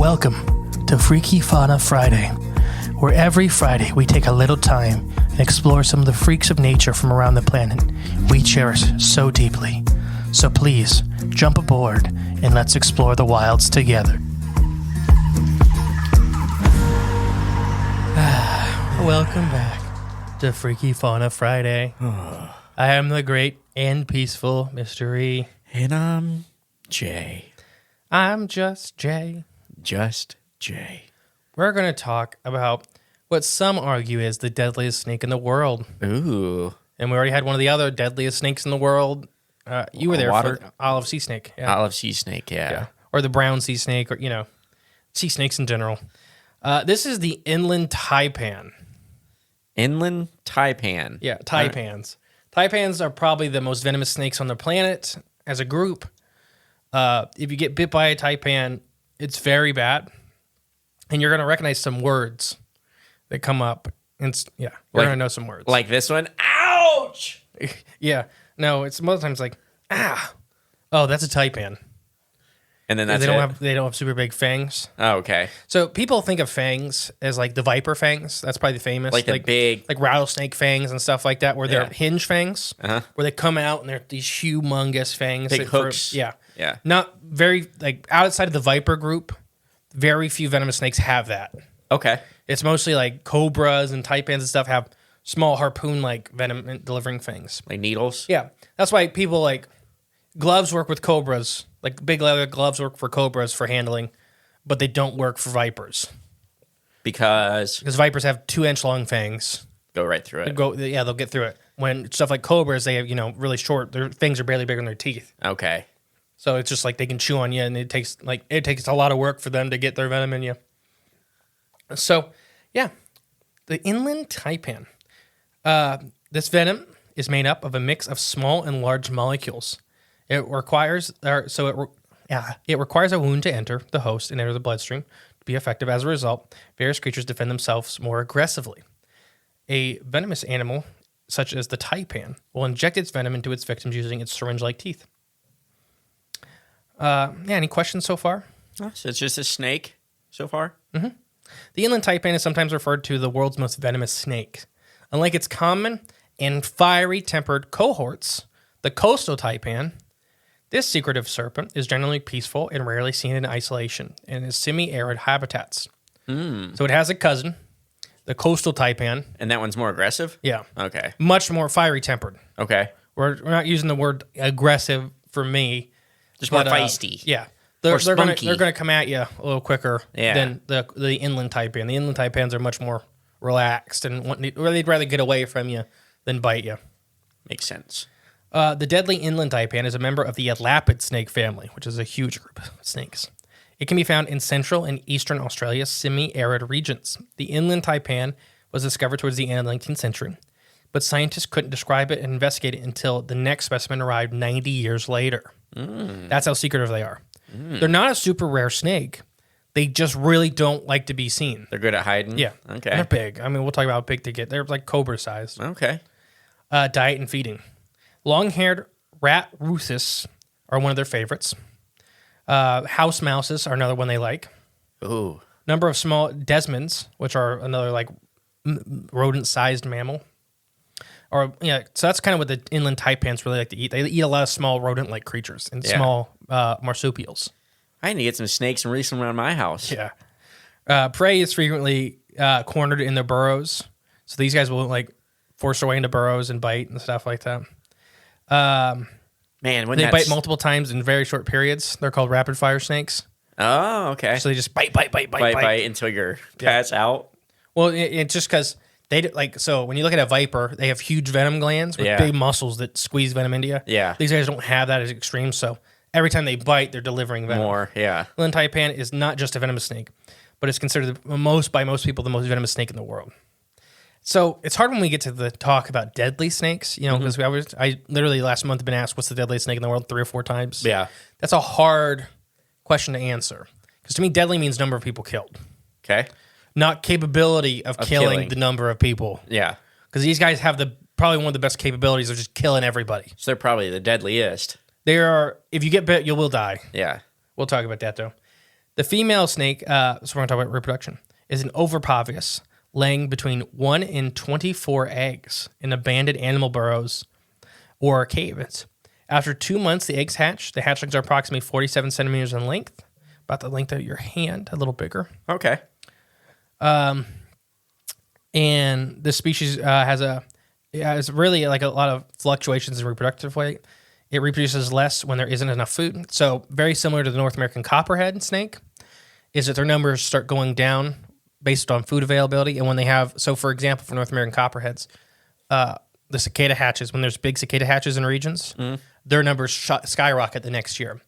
Welcome to Freaky Fauna Friday, where every Friday we take a little time and explore some of the freaks of nature from around the planet we cherish so deeply. So please, jump aboard and let's explore the wilds together. Welcome back to Freaky Fauna Friday. I am the great and peaceful Mr. E. And I'm Jay. I'm just Jay. Just Jay. We're going to talk about what some argue is the deadliest snake in the world. Ooh. And we already had one of the other deadliest snakes in the world. You were there Water- for olive sea snake. Yeah. Olive sea snake, yeah. Or the brown sea snake, or, sea snakes in general. This is the Inland Taipan. Inland Taipan. Yeah, taipans. Taipans are probably the most venomous snakes on the planet as a group. If you get bit by a taipan, it's very bad. And you're going to recognize some words that come up. And you're going to know some words. Like this one. Ouch! Yeah. No, it's most times like, oh, that's a taipan. And then that's they don't have super big fangs. Oh, okay. So people think of fangs as like the viper fangs. That's probably the famous. Like the big... Like rattlesnake fangs and stuff like that, where they're hinge fangs, where they come out and they're these humongous fangs. Big hooks. Yeah. Yeah. Not very, like outside of the viper group, very few venomous snakes have that. Okay. It's mostly like cobras and taipans and stuff have small harpoon-like venom delivering fangs. Like needles? Yeah. That's why people like gloves work with cobras. Like big leather gloves work for cobras for handling, but they don't work for vipers. Because Vipers have 2-inch long fangs. go right through it. They'll get through it. When stuff like cobras, they have, really short, their fangs are barely bigger than their teeth. Okay. So it's just like they can chew on you, and it takes a lot of work for them to get their venom in you. So, yeah, the Inland Taipan. This venom is made up of a mix of small and large molecules. It requires a wound to enter the host and enter the bloodstream to be effective. As a result, various creatures defend themselves more aggressively. A venomous animal, such as the taipan, will inject its venom into its victims using its syringe-like teeth. Any questions so far? So it's just a snake so far? Mm-hmm. The Inland Taipan is sometimes referred to the world's most venomous snake. Unlike its common and fiery-tempered cohorts, the coastal taipan, this secretive serpent is generally peaceful and rarely seen in isolation and in semi-arid habitats. So it has a cousin, the coastal taipan. And that one's more aggressive? Yeah. Okay. Much more fiery-tempered. Okay. We're not using the word aggressive for me. Just more feisty. Yeah. They're going spunky. to come at you a little quicker than the Inland Taipan. The Inland Taipans are much more relaxed and they'd rather get away from you than bite you. Makes sense. The deadly Inland Taipan is a member of the elapid snake family, which is a huge group of snakes. It can be found in central and eastern Australia's semi-arid regions. The Inland Taipan was discovered towards the end of the 19th century, but scientists couldn't describe it and investigate it until the next specimen arrived 90 years later. That's how secretive they are. They're not a super rare snake. They just really don't like to be seen. They're good at hiding? Yeah. Okay. And they're big. I mean, we'll talk about how big they get. They're like cobra sized. Okay. Diet and feeding. Long-haired rat ruthes are one of their favorites. House mouses are another one they like. Ooh. Number of small desmans, which are another like rodent-sized mammal. So that's kind of what the Inland Taipans really like to eat. They eat a lot of small rodent-like creatures and small marsupials. I need to get some snakes and release them around my house. Yeah. Prey is frequently cornered in their burrows. So these guys will like force their way into burrows and bite and stuff like that. Man, when they bite multiple times in very short periods. They're called rapid fire snakes. Oh, okay. So they just bite until your cat's out. Well, it's just because so when you look at a viper, they have huge venom glands with big muscles that squeeze venom into you. Yeah. These guys don't have that as extreme, so every time they bite, they're delivering venom. More, yeah. Inland Taipan is not just a venomous snake, but it's considered by most people the most venomous snake in the world. So it's hard when we get to the talk about deadly snakes, because I literally last month have been asked what's the deadliest snake in the world 3 or 4 times. Yeah. That's a hard question to answer because to me, deadly means number of people killed. Okay. Not capability of killing the number of people. Yeah. Because these guys have probably one of the best capabilities of just killing everybody. So they're probably the deadliest. They are, if you get bit, you will die. Yeah. We'll talk about that though. The female snake, so we're going to talk about reproduction, is an oviparous, laying between 1 and 24 eggs in abandoned animal burrows or caves. After 2 months, the eggs hatch. The hatchlings are approximately 47 centimeters in length, about the length of your hand, a little bigger. Okay. And this species has really like a lot of fluctuations in reproductive weight. It reproduces less when there isn't enough food. So very similar to the North American copperhead snake, is that their numbers start going down based on food availability. And when they have, so for example, for North American copperheads, the cicada hatches, when there's big cicada hatches in regions, their numbers skyrocket the next year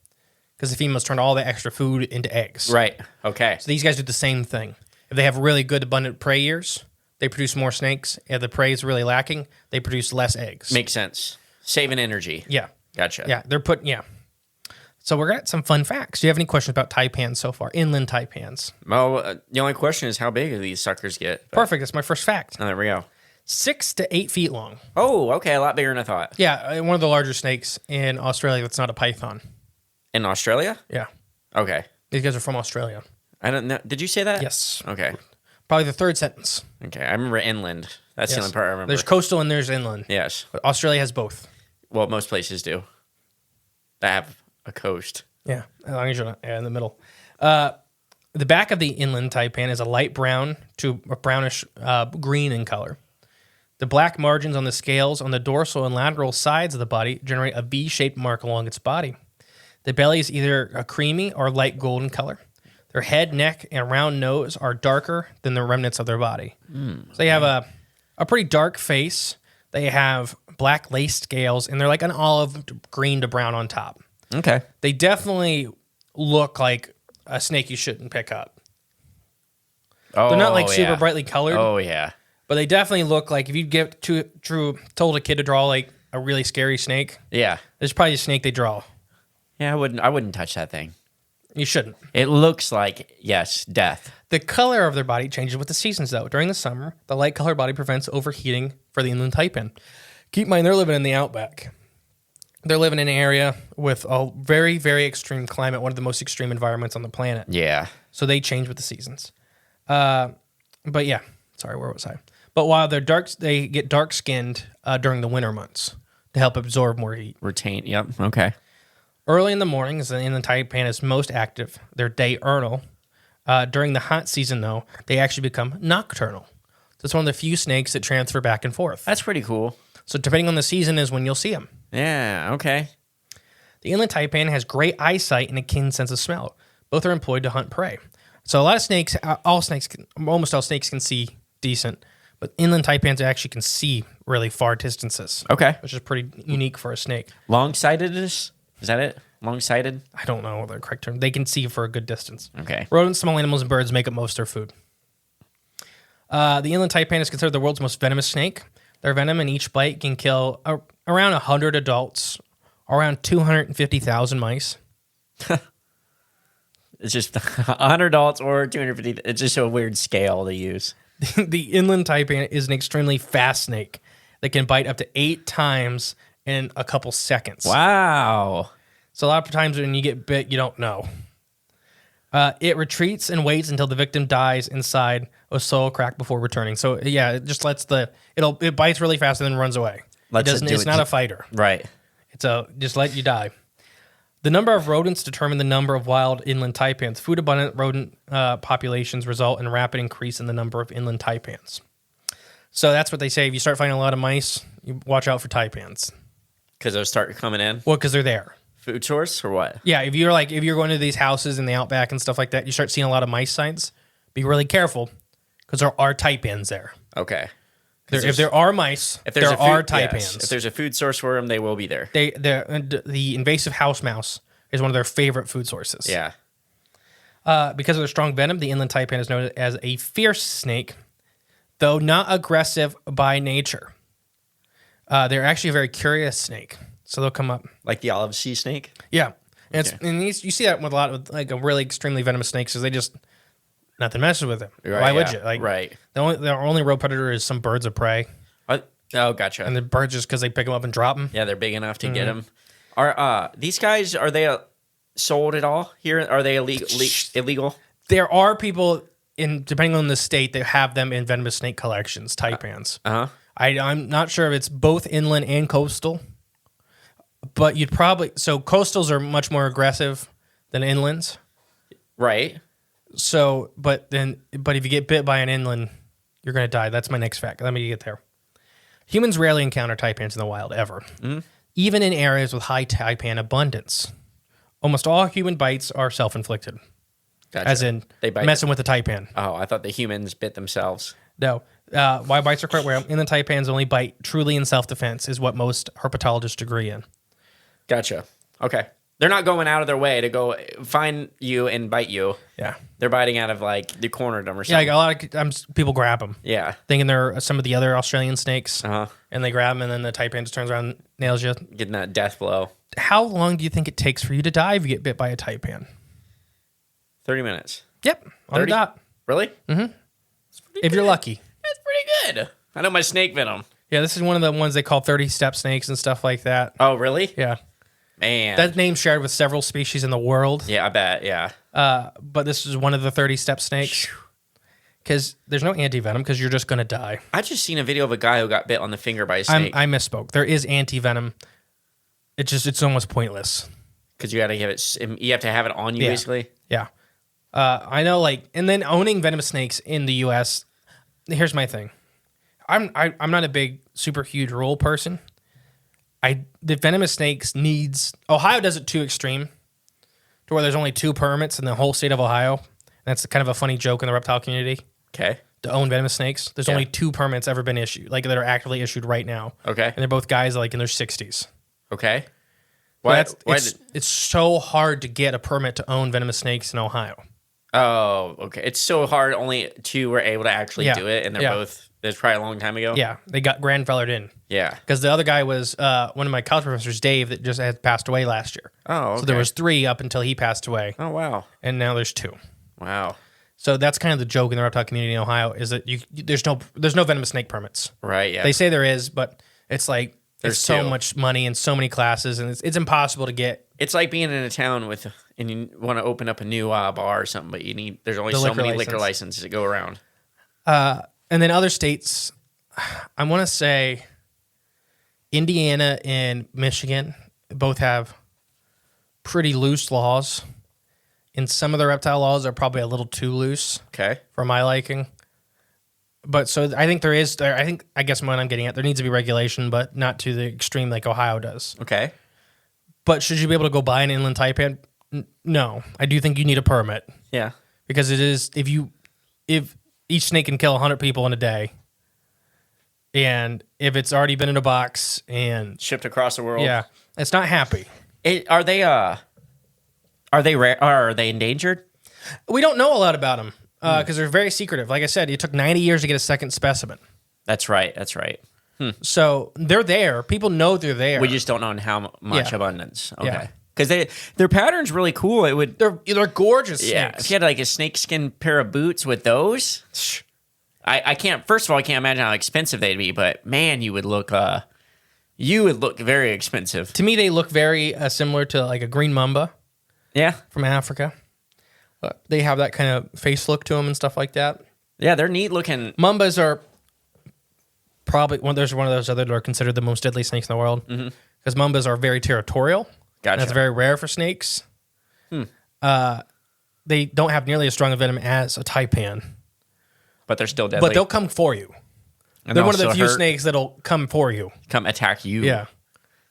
because the females turn all the extra food into eggs. Right. Okay. So these guys do the same thing. If they have really good, abundant prey years, they produce more snakes. If the prey is really lacking, they produce less eggs. Makes sense. Saving energy. Yeah. Gotcha. Yeah. So we're got some fun facts. Do you have any questions about taipans so far? Inland taipans. Well, the only question is how big do these suckers get? But- Perfect. That's my first fact. Oh, there we go. 6 to 8 feet long. Oh, okay. A lot bigger than I thought. Yeah. One of the larger snakes in Australia that's not a python. In Australia? Yeah. Okay. These guys are from Australia. I don't know. Did you say that? Yes. Okay. Probably the third sentence. Okay. I remember inland. That's the Yes. only part I remember. There's coastal and there's inland. Yes. But Australia has both. Well, most places do. That have a coast. Yeah, as long as you're not in the middle. The back of the inland taipan is a light brown to a brownish green in color. The black margins on the scales on the dorsal and lateral sides of the body generate a V-shaped mark along its body. The belly is either a creamy or light golden color. Their head, neck, and round nose are darker than the remnants of their body. So they have a pretty dark face. They have black lace scales, and they're like an olive green to brown on top. Okay. They definitely look like a snake you shouldn't pick up. Oh, They're not like super brightly colored, Oh, yeah. but they definitely look like if you told a kid to draw like a really scary snake, Yeah. there's probably a snake they draw. Yeah, I wouldn't touch that thing. You shouldn't. It looks like, yes, death. The color of their body changes with the seasons, though. During the summer, the light colored body prevents overheating for the inland taipan. Keep in mind, they're living in the outback. They're living in an area with a very, very extreme climate, one of the most extreme environments on the planet. Yeah. So they change with the seasons. But yeah, sorry, where was I? But while they're dark, they get dark skinned during the winter months to help absorb more heat. Retain. Yep. Okay. Early in the mornings, the inland taipan is most active. They're diurnal. During the hot season, though, they actually become nocturnal. So it's one of the few snakes that transfer back and forth. That's pretty cool. So depending on the season is when you'll see them. Yeah. Okay. The inland taipan has great eyesight and a keen sense of smell. Both are employed to hunt prey. So a lot of snakes, almost all snakes can see decent, but inland taipans actually can see really far distances. Okay. Which is pretty unique for a snake. Long-sightedness? Is that it? Long-sighted? I don't know the correct term. They can see for a good distance. Okay. Rodents, small animals, and birds make up most of their food. The inland taipan is considered the world's most venomous snake. Their venom in each bite can kill around 100 adults, around 250,000 mice. It's just 100 adults or 250. It's just a weird scale to use. The inland taipan is an extremely fast snake that can bite up to 8 times in a couple seconds. Wow. So a lot of times when you get bit, you don't know. It retreats and waits until the victim dies inside a soil crack before returning. So yeah, it just lets it bites really fast and then runs away. It's not a fighter. Right. It's just let you die. The number of rodents determine the number of wild inland taipans. Food abundant rodent populations result in rapid increase in the number of inland taipans. So that's what they say. If you start finding a lot of mice, you watch out for taipans. Because those start coming in? Well, because they're there. Food source or what? Yeah, if you're going to these houses in the outback and stuff like that, you start seeing a lot of mice signs. Be really careful because there are taipans there. Okay. If there are mice, there are taipans. Yes. If there's a food source for them, they will be there. The invasive house mouse is one of their favorite food sources. Yeah. Because of their strong venom, the inland taipan is known as a fierce snake, though not aggressive by nature. They're actually a very curious snake, so they'll come up. Like the olive sea snake? Yeah. And you see that with a lot of like a really extremely venomous snakes, is they just nothing messes with them. Right, Why would you? Right. Their only real predator is some birds of prey. Oh, gotcha. And the birds just because they pick them up and drop them. Yeah, they're big enough to get them. Are these guys? Are they sold at all here? Are they illegal? There are people depending on the state, that have them in venomous snake collections, taipans. I'm not sure if it's both inland and coastal, but coastals are much more aggressive than inlands. Right. So, but if you get bit by an inland, you're going to die. That's my next fact. Let me get there. Humans rarely encounter taipans in the wild, ever. Even in areas with high taipan abundance. Almost all human bites are self-inflicted. Gotcha. As in, they bite messing with the taipan. Oh, I thought the humans bit themselves. No. Why bites are quite rare. Inland taipans only bite truly in self-defense is what most herpetologists agree in. Gotcha. Okay. They're not going out of their way to go find you and bite you. Yeah. They're biting out of, like, you cornered them or Yeah, something. like a lot of people grab them. Yeah. Thinking they're some of the other Australian snakes. Uh-huh. And they grab them, and then the taipan just turns around and nails you. Getting that death blow. How long do you think it takes for you to die if you get bit by a taipan? 30 minutes. Yep. On the 30? dot. Really? Mm-hmm. If you're lucky. That's pretty good. I know my snake venom. Yeah, this is one of the ones they call 30-step snakes and stuff like that. Oh, really? Yeah. Man. That name's shared with several species in the world. Yeah, I bet. Yeah. But this is one of the 30-step snakes. Because there's no anti-venom because you're just going to die. I just seen a video of a guy who got bit on the finger by a snake. I misspoke. There is anti-venom. It's almost pointless. Because you got to give it, you have to have it on you, basically. Yeah. I know, and then owning venomous snakes in the U.S., here's my thing. I'm not a big, super huge rule person. The venomous snakes Ohio does it too extreme to where there's only 2 permits in the whole state of Ohio. That's kind of a funny joke in the reptile community. Okay. To own venomous snakes. There's only 2 permits ever been issued, that are actively issued right now. Okay. And they're both guys in their 60s. Okay. It's so hard to get a permit to own venomous snakes in Ohio. Oh, okay. It's so hard. Only 2 were able to actually do it, and they're both. It's probably a long time ago. Yeah, they got grandfathered in. Yeah, because the other guy was one of my college professors, Dave, that just had passed away last year. Oh, okay. So there was 3 up until he passed away. Oh, wow. And now there's 2. Wow. So that's kind of the joke in the reptile community in Ohio is that there's no venomous snake permits. Right. Yeah. They say there is, but it's there's so 2. much money and so many classes, and it's impossible to get. It's like being in a town and you want to open up a new bar or something, but there's only so many liquor licenses that go around. And then other states, I want to say Indiana and Michigan both have pretty loose laws. And some of the reptile laws are probably a little too loose. Okay. For my liking. But so I think I guess what I'm getting at, there needs to be regulation, but not to the extreme like Ohio does. Okay. But should you be able to go buy an inland taipan? No. I do think you need a permit. Yeah. Because it is, if each snake can kill 100 people in a day, and if it's already been in a box and shipped across the world. Yeah. It's not happy. Are they rare? Are they endangered? We don't know a lot about them because they're very secretive. Like I said, it took 90 years to get a second specimen. That's right. So they're there. People know they're there. We just don't know in how much abundance. Okay. Yeah. Because their pattern's really cool. They're gorgeous yeah, snakes. If you had a snakeskin pair of boots with those, I can't. First of all, I can't imagine how expensive they'd be. But man, you would look very expensive. To me, they look very similar to a green mamba. Yeah, from Africa. They have that kind of face look to them and stuff like that. Yeah, they're neat looking. Mambas are probably there's one of those other that are considered the most deadly snakes in the world because mambas are very territorial. Gotcha. That's very rare for snakes. They don't have nearly as strong a venom as a taipan, but they're still deadly. But they'll come for you. And they're one of the few snakes that'll come for you, come attack you. Yeah,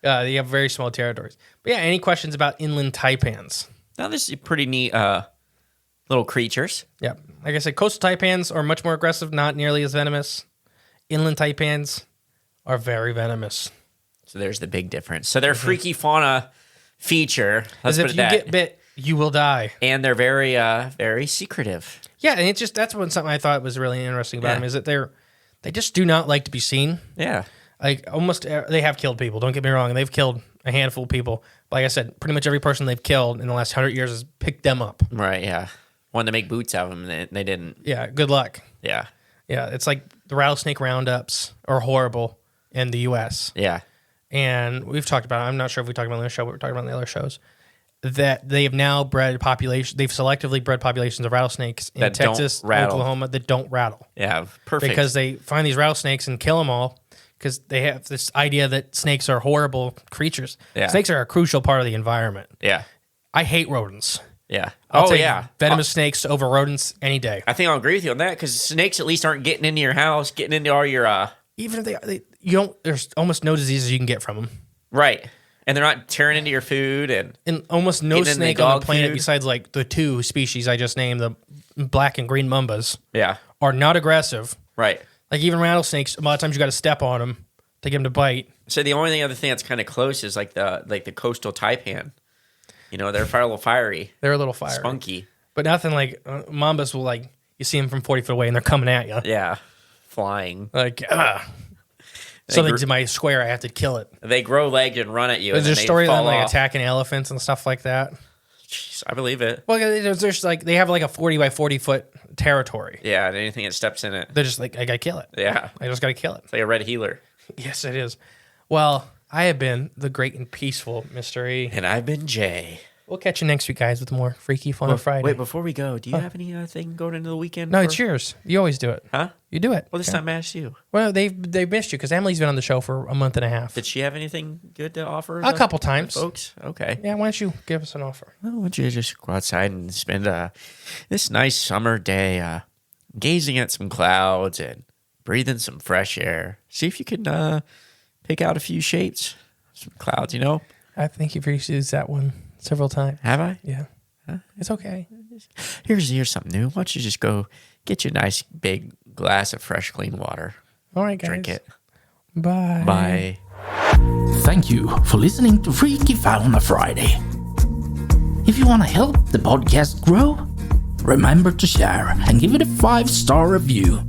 they have very small territories. But yeah, any questions about inland taipans? Now this is pretty neat. Little creatures. Yeah, like I said, coastal taipans are much more aggressive, not nearly as venomous. Inland taipans are very venomous. So there's the big difference. So they're freaky fauna feature. As if you get bit, you will die. And they're very, very secretive. Yeah, and that's something I thought was really interesting about them is that they just do not like to be seen. Yeah, they have killed people. Don't get me wrong, they've killed a handful of people. But like I said, pretty much every person they've killed in the last 100 years has picked them up. Right. Yeah. Wanted to make boots out of them, and they didn't. Yeah, good luck. Yeah. Yeah, it's like the rattlesnake roundups are horrible in the U.S. Yeah. And we've talked about it. I'm not sure if we talked about it on the show, but we're talking about it on the other shows. that they have now bred population. They've selectively bred populations of rattlesnakes in That don't Texas, rattle. Oklahoma that don't rattle. Yeah, perfect. Because they find these rattlesnakes and kill them all because they have this idea that snakes are horrible creatures. Yeah. Snakes are a crucial part of the environment. yeah, I hate rodents. yeah. I'll Oh take yeah. venomous snakes over rodents any day. I think I'll agree with you on that because snakes at least aren't getting into your house, getting into all your Even if you don't, there's almost no diseases you can get from them. right, and they're not tearing into your food and Almost no Getting in the snake on dog the planet food. besides like the two species I just named, the black and green mambas, yeah, are not aggressive. right. Like even rattlesnakes, a lot of times you got to step on them to get them to bite. So the only other thing that's kind of close is like the coastal taipan. You know, they're a little fiery, They're a little fiery. spunky. But nothing like mambas will like, you see them from 40 foot away and they're coming at you. Yeah, flying. Like, something's in my square, I have to kill it. They grow legged and run at you. There's and a then they story of them fall like off. attacking elephants and stuff like that. Jeez, I believe it. Well, there's like, they have like a 40 by 40 foot territory. Yeah, and anything that steps in it. They're just like, I gotta kill it. Yeah, I just gotta kill it. it's like a red healer. Yes, it is. Well, I have been the great and peaceful Mystery. And I've been Jay. We'll catch you next week, guys, with more Freaky Fun on Friday. Wait, before we go, do you have anything going into the weekend? No, it's yours. You always do it. Huh? You do it. Well, this time I asked you. Well, they've missed you because Emily's been on the show for a month and a half. Did she have anything good to offer? A couple times. Folks? Okay. Yeah, why don't you give us an offer? Well, why don't you just go outside and spend this nice summer day gazing at some clouds and breathing some fresh air. See if you can pick out a few shapes, some clouds, you know? I think you've used that one several times. Have I? Yeah. It's okay. Here's something new. Why don't you just go get you a nice big glass of fresh, clean water. All right, guys. Drink it. Bye. Bye. Thank you for listening to Freaky Fauna Friday. If you want to help the podcast grow, remember to share and give it a 5-star review.